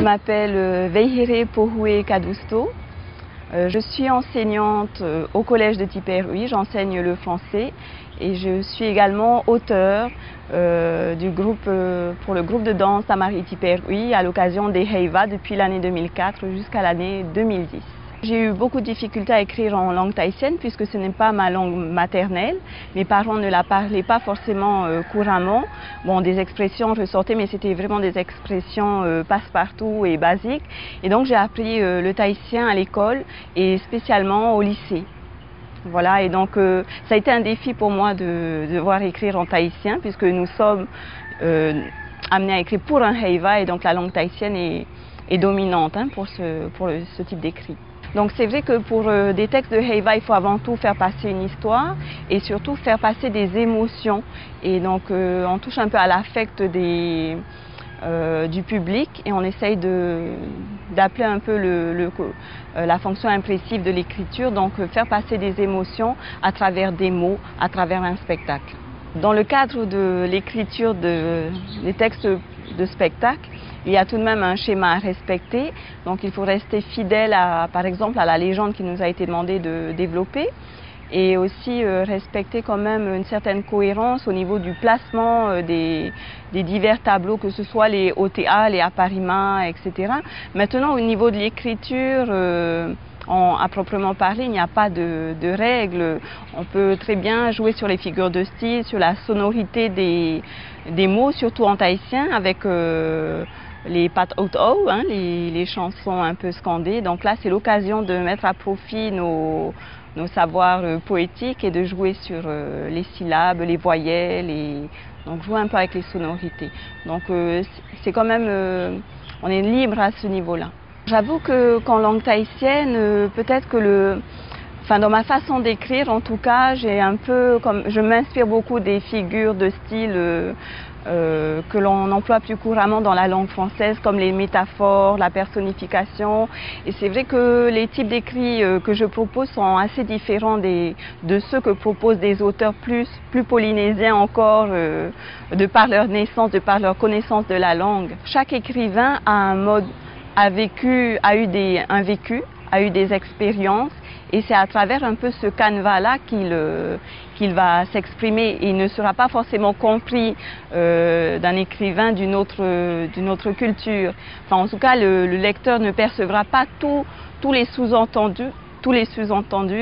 m'appelle Veihire Pohue Kadusto. Je suis enseignante au collège de Tiperui, j'enseigne le français et je suis également auteure pour le groupe de danse Tamari Tiperui à l'occasion des Heiva depuis l'année 2004 jusqu'à l'année 2010. J'ai eu beaucoup de difficultés à écrire en langue tahitienne puisque ce n'est pas ma langue maternelle. Mes parents ne la parlaient pas forcément couramment. Bon, des expressions ressortaient, mais c'était vraiment des expressions passe-partout et basiques. Et donc j'ai appris le tahitien à l'école et spécialement au lycée. Voilà, et donc ça a été un défi pour moi de devoir écrire en tahitien puisque nous sommes amenés à écrire pour un heiva et donc la langue tahitienne est dominante pour ce type d'écrit. Donc c'est vrai que pour des textes de heiva, il faut avant tout faire passer une histoire et surtout faire passer des émotions. Et donc on touche un peu à l'affect du public et on essaye d'appeler un peu la fonction impressive de l'écriture, donc faire passer des émotions à travers des mots, à travers un spectacle. Dans le cadre de l'écriture des textes de spectacle, il y a tout de même un schéma à respecter, donc il faut rester fidèle par exemple à la légende qui nous a été demandé de développer et aussi respecter quand même une certaine cohérence au niveau du placement des divers tableaux, que ce soit les OTA, les apparima, etc. Maintenant au niveau de l'écriture, à proprement parler, il n'y a pas de règles. On peut très bien jouer sur les figures de style, sur la sonorité des mots, surtout en tahitien, avec les pat out o, les chansons un peu scandées. Donc là, c'est l'occasion de mettre à profit nos savoirs poétiques et de jouer sur les syllabes, les voyelles, et donc jouer un peu avec les sonorités. Donc c'est quand même, on est libre à ce niveau-là. J'avoue qu'en langue tahitienne, peut-être que dans ma façon d'écrire, en tout cas, je m'inspire beaucoup des figures de style que l'on emploie plus couramment dans la langue française, comme les métaphores, la personnification. Et c'est vrai que les types d'écrits que je propose sont assez différents de ceux que proposent des auteurs plus polynésiens encore, de par leur naissance, de par leur connaissance de la langue. Chaque écrivain a un vécu, a eu des expériences, et c'est à travers un peu ce canevas-là qu'il va s'exprimer. Il ne sera pas forcément compris d'un écrivain d'une autre culture. Enfin, en tout cas, le lecteur ne percevra pas tous les sous-entendus,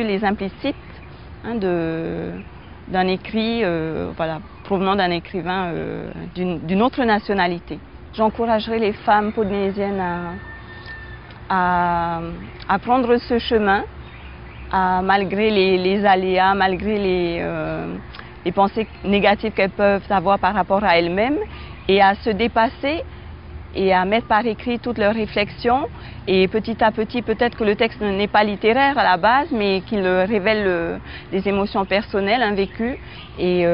les implicites d'un écrit provenant d'un écrivain d'une autre nationalité. J'encouragerai les femmes polynésiennes à prendre ce chemin, malgré les aléas, malgré les pensées négatives qu'elles peuvent avoir par rapport à elles-mêmes, et à se dépasser et à mettre par écrit toutes leurs réflexions. Et petit à petit, peut-être que le texte n'est pas littéraire à la base, mais qu'il révèle des émotions personnelles, un vécu. Et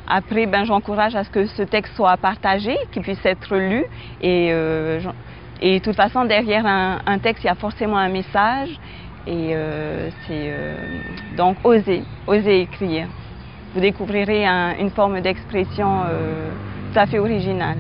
après, j'encourage à ce que ce texte soit partagé, qu'il puisse être lu. Et de toute façon, derrière un texte, il y a forcément un message. Et donc, osez écrire. Vous découvrirez une forme d'expression tout à fait originale.